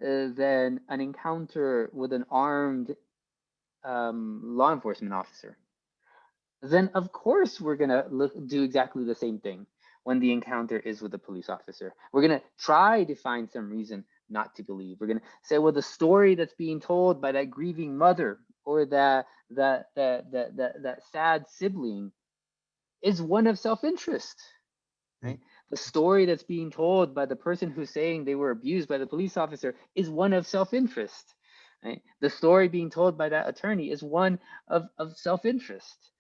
than an encounter with an armed law enforcement officer, then of course we're gonna do exactly the same thing when the encounter is with a police officer. We're gonna try to find some reason not to believe. We're gonna say, well, the story that's being told by that grieving mother or that sad sibling is one of self-interest, right? The story that's being told by the person who's saying they were abused by the police officer is one of self-interest, right? The story being told by that attorney is one of self-interest.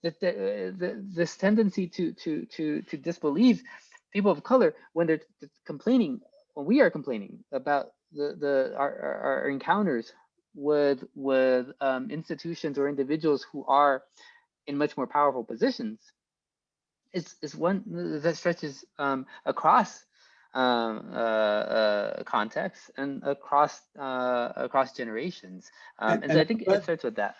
This tendency to disbelieve people of color when they're complaining, when we are complaining about our encounters with institutions or individuals who are in much more powerful positions, is one that stretches across contexts and across generations, and so I think it starts with that.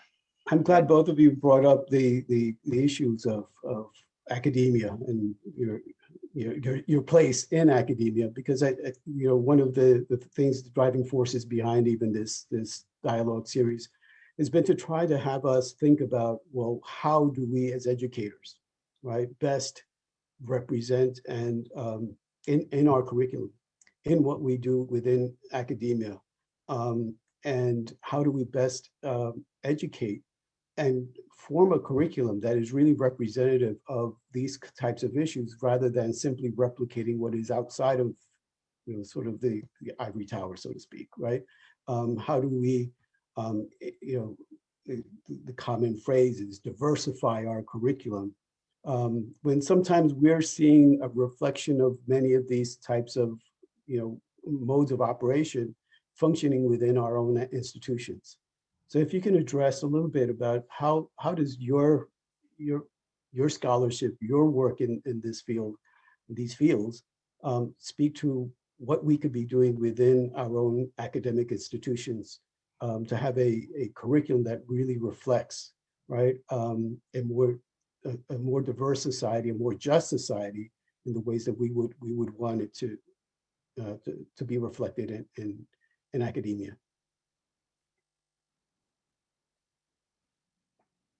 I'm glad both of you brought up the issues of academia and your place in academia, because one of the things, the driving forces behind even this dialogue series has been to try to have us think about, well, how do we as educators, right, best represent and in our curriculum, in what we do within academia, and how do we best educate and form a curriculum that is really representative of these types of issues, rather than simply replicating what is outside of sort of the ivory tower, so to speak, right? How do we, the common phrase is diversify our curriculum, when sometimes we're seeing a reflection of many of these types of modes of operation functioning within our own institutions. So if you can address a little bit about how does your scholarship, your work in this field, these fields, speak to what we could be doing within our own academic institutions to have a curriculum that really reflects, right, a more diverse society, a more just society in the ways that we would want it to be reflected in academia.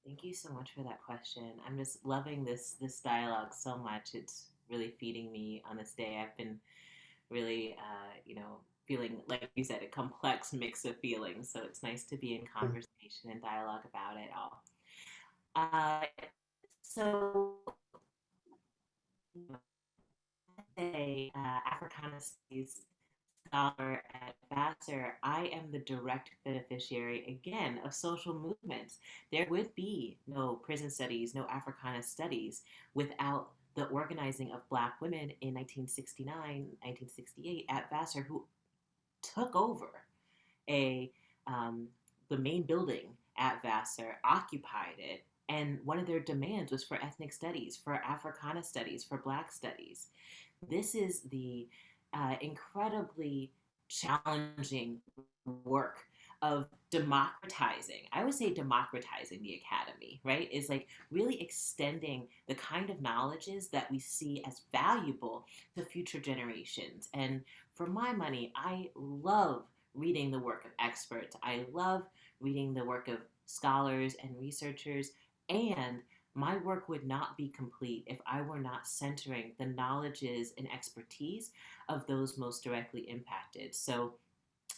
Thank you so much for that question. I'm just loving this dialogue so much. It's really feeding me on this day. I've been really, feeling, like you said, a complex mix of feelings. So it's nice to be in conversation and dialogue about it all. Uh, so, a Africana Studies scholar at Vassar, I am the direct beneficiary, again, of social movements. There would be no prison studies, no Africana studies without the organizing of Black women in 1969, 1968 at Vassar, who took over a the main building at Vassar, occupied it, and one of their demands was for ethnic studies, for Africana studies, for Black studies. This is the incredibly challenging work of democratizing. I would say democratizing the academy, right? Is like really extending the kind of knowledges that we see as valuable to future generations. And for my money, I love reading the work of experts. I love reading the work of scholars and researchers. And my work would not be complete if I were not centering the knowledges and expertise of those most directly impacted. So,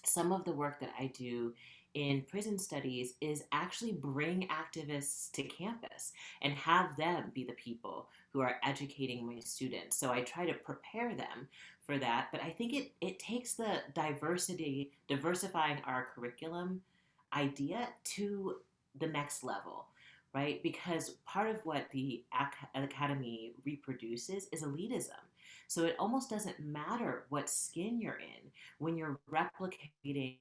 some of the work that I do in prison studies is actually bring activists to campus and have them be the people who are educating my students. So I try to prepare them for that. But I think it takes the diversifying our curriculum idea to the next level, right? Because part of what the academy reproduces is elitism. So it almost doesn't matter what skin you're in when you're replicating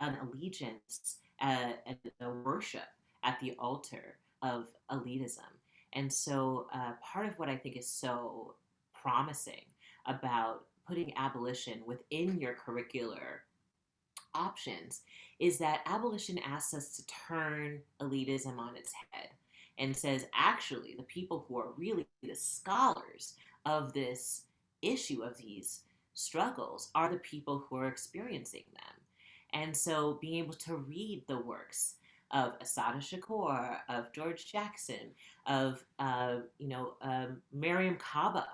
an allegiance and a worship at the altar of elitism. And so part of what I think is so promising about putting abolition within your curricular options is that abolition asks us to turn elitism on its head and says, actually, the people who are really the scholars of this issue, of these struggles, are the people who are experiencing them. And so being able to read the works of Assata Shakur, of George Jackson, of Miriam Kaba,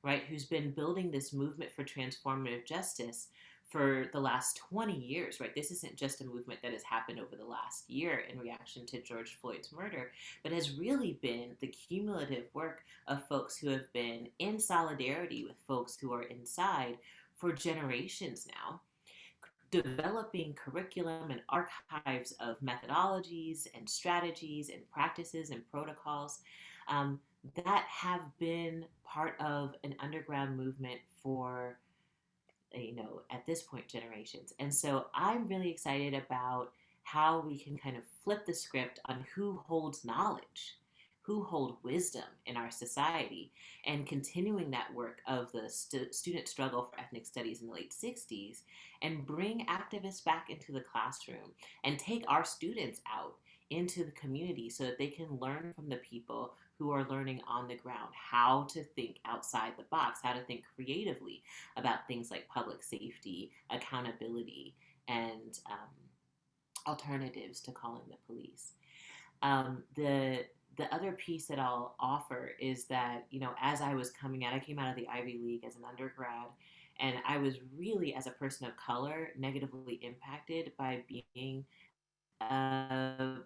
right, who's been building this movement for transformative justice for the last 20 years, right? This isn't just a movement that has happened over the last year in reaction to George Floyd's murder, but has really been the cumulative work of folks who have been in solidarity with folks who are inside for generations now, developing curriculum and archives of methodologies and strategies and practices and protocols that have been part of an underground movement for at this point, generations. And so I'm really excited about how we can kind of flip the script on who holds knowledge, who hold wisdom in our society, and continuing that work of the student struggle for ethnic studies in the late 60s, and bring activists back into the classroom and take our students out into the community so that they can learn from the people who are learning on the ground how to think outside the box, how to think creatively about things like public safety, accountability, and alternatives to calling the police. The other piece that I'll offer is that, as I was coming out, I came out of the Ivy League as an undergrad, and I was really, as a person of color, negatively impacted by being a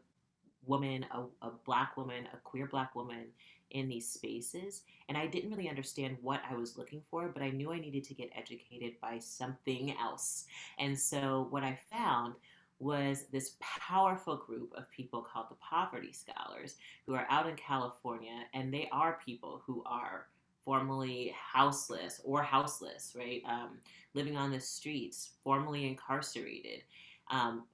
woman, a black woman, a queer black woman in these spaces. And I didn't really understand what I was looking for, but I knew I needed to get educated by something else. And so what I found was this powerful group of people called the Poverty Scholars, who are out in California, and they are people who are formerly houseless or houseless, right? Living on the streets, formerly incarcerated,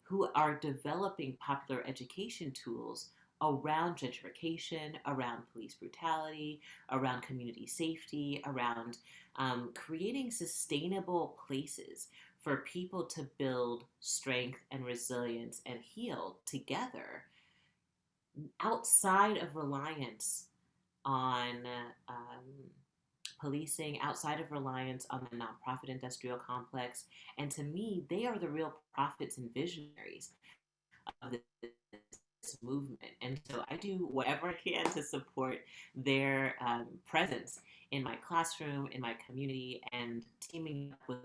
who are developing popular education tools around gentrification, around police brutality, around community safety, around creating sustainable places for people to build strength and resilience and heal together outside of reliance on policing, outside of reliance on the nonprofit industrial complex. And to me, they are the real prophets and visionaries of this movement. And so I do whatever I can to support their presence in my classroom, in my community, and teaming up with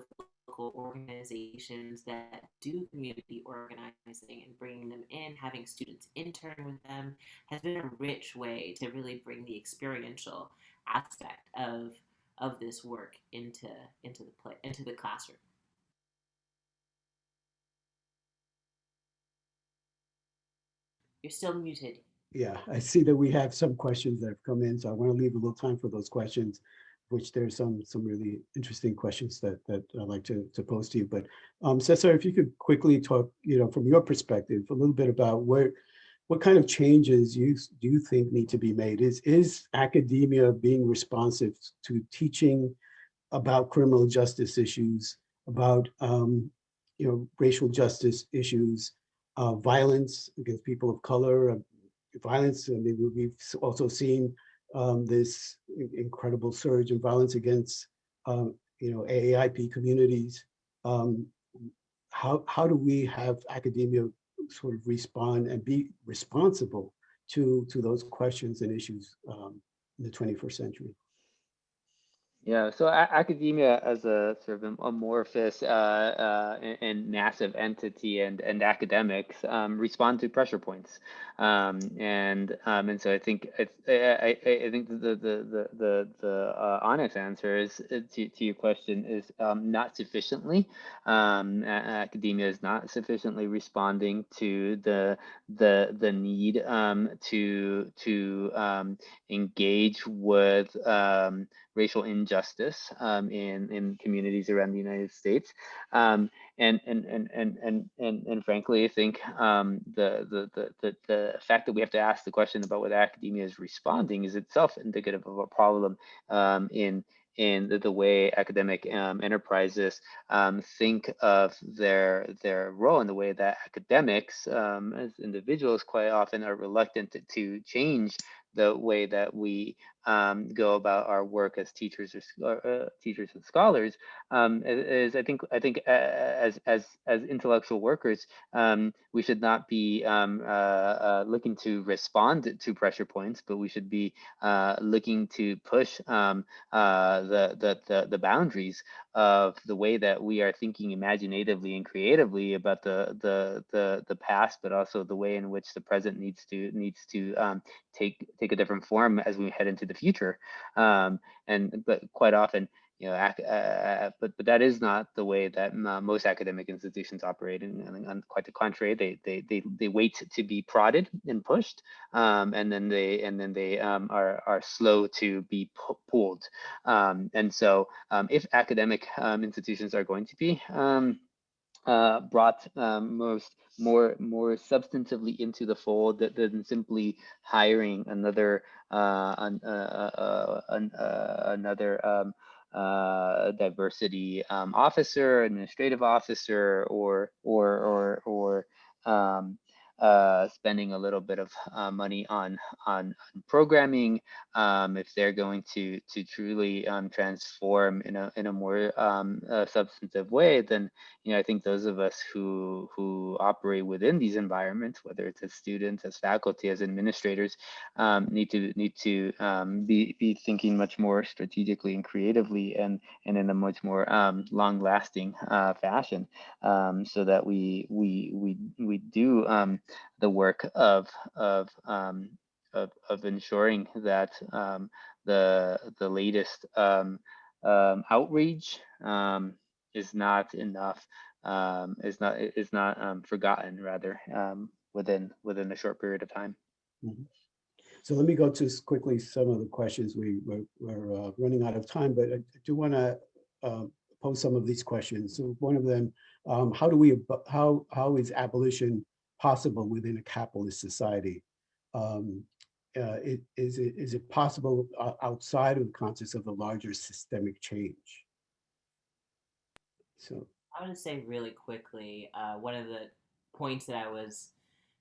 local organizations that do community organizing and bringing them in, having students intern with them has been a rich way to really bring the experiential aspect of this work into the classroom. You're still muted. Yeah, I see that we have some questions that have come in, so I want to leave a little time for those questions, which there's some really interesting questions that I'd like to pose to you. But Cesar, if you could quickly talk, from your perspective, a little bit about what kind of changes do you think need to be made? Is academia being responsive to teaching about criminal justice issues, about racial justice issues, violence against people of color, violence? I mean, we've also seen this incredible surge in violence against AAIP communities. Um, how do we have academia sort of respond and be responsible to those questions and issues in the 21st century? Yeah, so academia as a sort of amorphous and massive entity, and academics respond to pressure points, and so I think I think the honest answer is to your question is not sufficiently. Academia is not sufficiently responding to the need to engage with racial injustice in communities around the United States, and frankly, I think the fact that we have to ask the question about whether academia is responding is itself indicative of a problem in the way academic enterprises think of their role, in the way that academics as individuals quite often are reluctant to change the way that we go about our work as teachers or teachers and scholars. Is I think as intellectual workers, we should not be looking to respond to pressure points, but we should be looking to push the boundaries of the way that we are thinking imaginatively and creatively about the past, but also the way in which the present needs to take a different form as we head into the future. But quite often, but that is not the way that most academic institutions operate, and quite the contrary, they wait to be prodded and pushed, and then they are slow to be pulled. And so if academic institutions are going to be brought more substantively into the fold than simply hiring another diversity officer, administrative officer, or spending a little bit of money on programming. If they're going to truly transform in a more substantive way, then I think those of us who operate within these environments, whether it's as students, as faculty, as administrators, need to be thinking much more strategically and creatively, and in a much more long-lasting fashion, so that we do the work of ensuring that the latest outreach is not enough, is not forgotten, rather, within a short period of time. Mhm. So let me go to quickly some of the questions. We're running out of time, but I do want to pose some of these questions. So one of them, how is abolition possible within a capitalist society? Is it possible outside of the context of a larger systemic change? So I want to say really quickly, one of the points that I was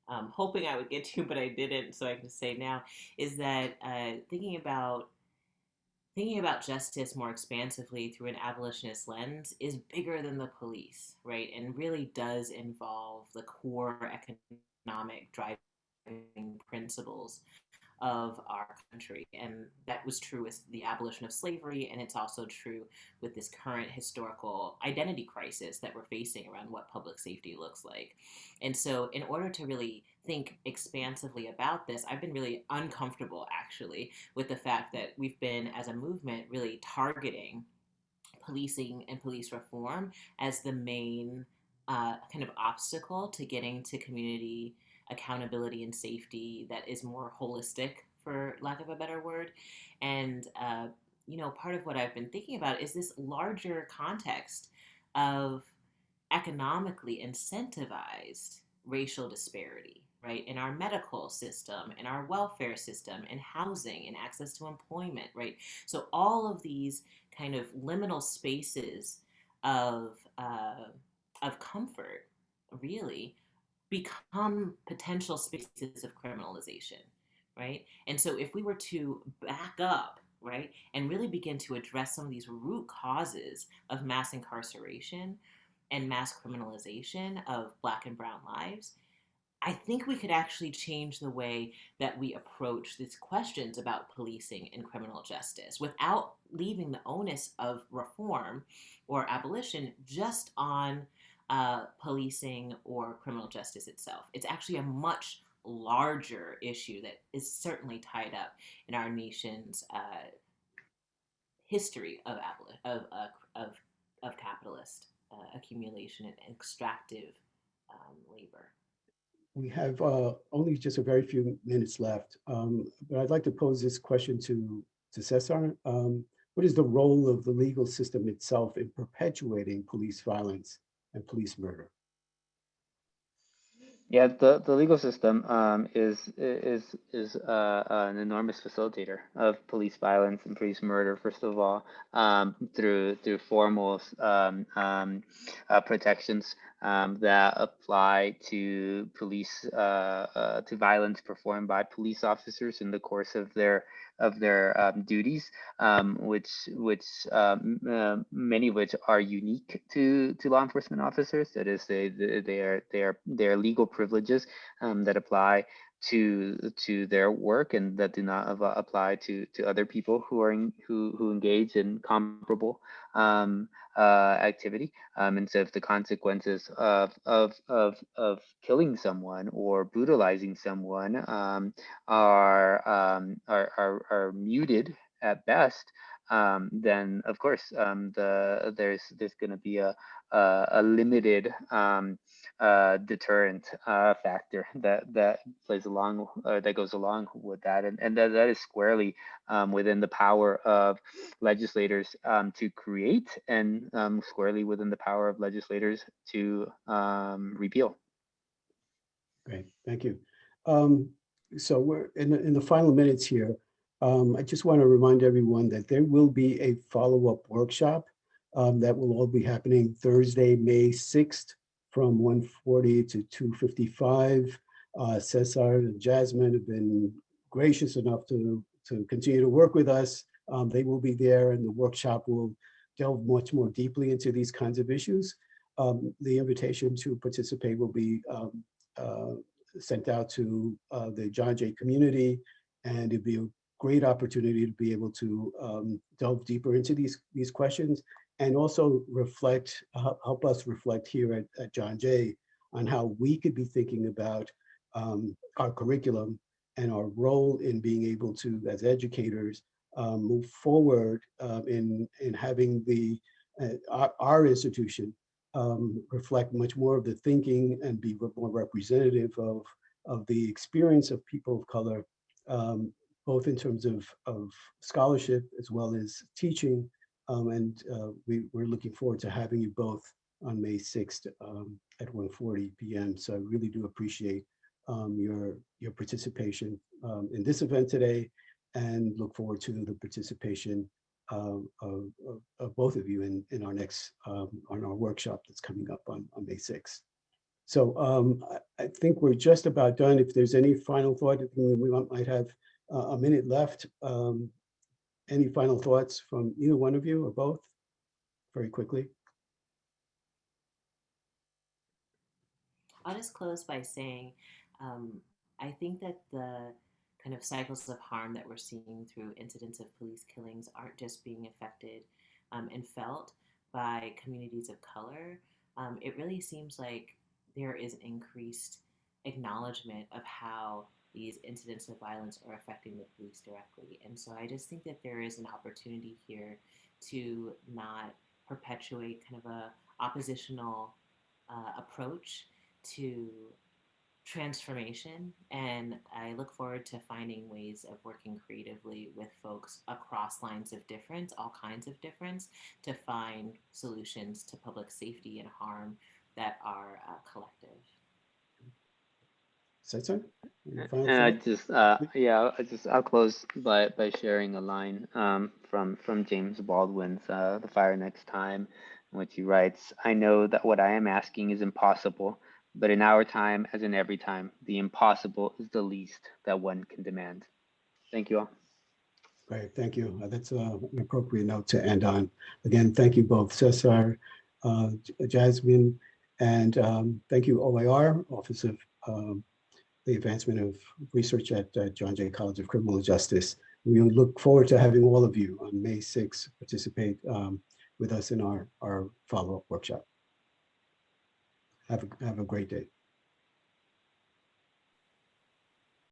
hoping I would get to, but I didn't, so I can say now, is that thinking about justice more expansively through an abolitionist lens is bigger than the police, right? And really does involve the core economic driving principles of our country. And that was true with the abolition of slavery, and it's also true with this current historical identity crisis that we're facing around what public safety looks like. And so, in order to really think expansively about this, I've been really uncomfortable actually with the fact that we've been, as a movement, really targeting policing and police reform as the main kind of obstacle to getting to community accountability and safety that is more holistic, for lack of a better word. And, part of what I've been thinking about is this larger context of economically incentivized racial disparity, right? In our medical system, in our welfare system, in housing, in access to employment, right? So all of these kind of liminal spaces of comfort, really, become potential spaces of criminalization, right? And so if we were to back up, right, and really begin to address some of these root causes of mass incarceration and mass criminalization of Black and Brown lives, I think we could actually change the way that we approach these questions about policing and criminal justice without leaving the onus of reform or abolition just on policing or criminal justice itself. It's actually a much larger issue that is certainly tied up in our nation's history of capitalist accumulation and extractive labor. we have only just a very few minutes left, but I'd like to pose this question to Cesar. What is the role of the legal system itself in perpetuating police violence and police murder? Yeah, the legal system is an enormous facilitator of police violence and police murder. First of all, through formal protections that apply to police to violence performed by police officers in the course of their duties, many of which are unique to law enforcement officers. That is, they are legal privileges that apply to their work and that do not apply to other people who engage in comparable activity. And so if the consequences of killing someone or brutalizing someone are muted at best, then of course there's going to be a limited deterrent factor that plays along that goes along with that, and that is squarely within the power of legislators to create, and squarely within the power of legislators to repeal. Great, thank you. So we're in the final minutes here. I just want to remind everyone that there will be a follow-up workshop that will all be happening Thursday, May 6th from 1:40 to 2:55. Cesar and Jasmine have been gracious enough to continue to work with us. They will be there, and the workshop will delve much more deeply into these kinds of issues. The invitation to participate will be sent out to the John Jay community, and it'd be a great opportunity to be able to delve deeper into these questions, and also help us reflect here at John Jay on how we could be thinking about our curriculum and our role in being able to, as educators, move forward in having our institution reflect much more of the thinking and be more representative of the experience of people of color both in terms of scholarship as well as teaching. We're looking forward to having you both on May 6th at 1:40 p.m. So I really do appreciate your participation in this event today, and look forward to the participation of both of you in our next on our workshop that's coming up on May 6th. So I think we're just about done. If there's any final thought, I think we might have a minute left. Any final thoughts from either one of you or both, very quickly? I'll just close by saying I think that the kind of cycles of harm that we're seeing through incidents of police killings aren't just being affected and felt by communities of color. It really seems like there is increased acknowledgement of how these incidents of violence are affecting the police directly. And so I just think that there is an opportunity here to not perpetuate kind of a oppositional approach to transformation. And I look forward to finding ways of working creatively with folks across lines of difference, all kinds of difference, to find solutions to public safety and harm that are collective. Cesar? And I'll close by sharing a line from James Baldwin's The Fire Next Time, in which he writes, "I know that what I am asking is impossible, but in our time, as in every time, the impossible is the least that one can demand." Thank you all. Great, thank you. That's an appropriate note to end on. Again, thank you both, Cesar, Jasmine, and thank you, OIR, Office of the Advancement of Research at John Jay College of Criminal Justice. We look forward to having all of you on May 6th participate with us in our follow-up workshop. Have a great day.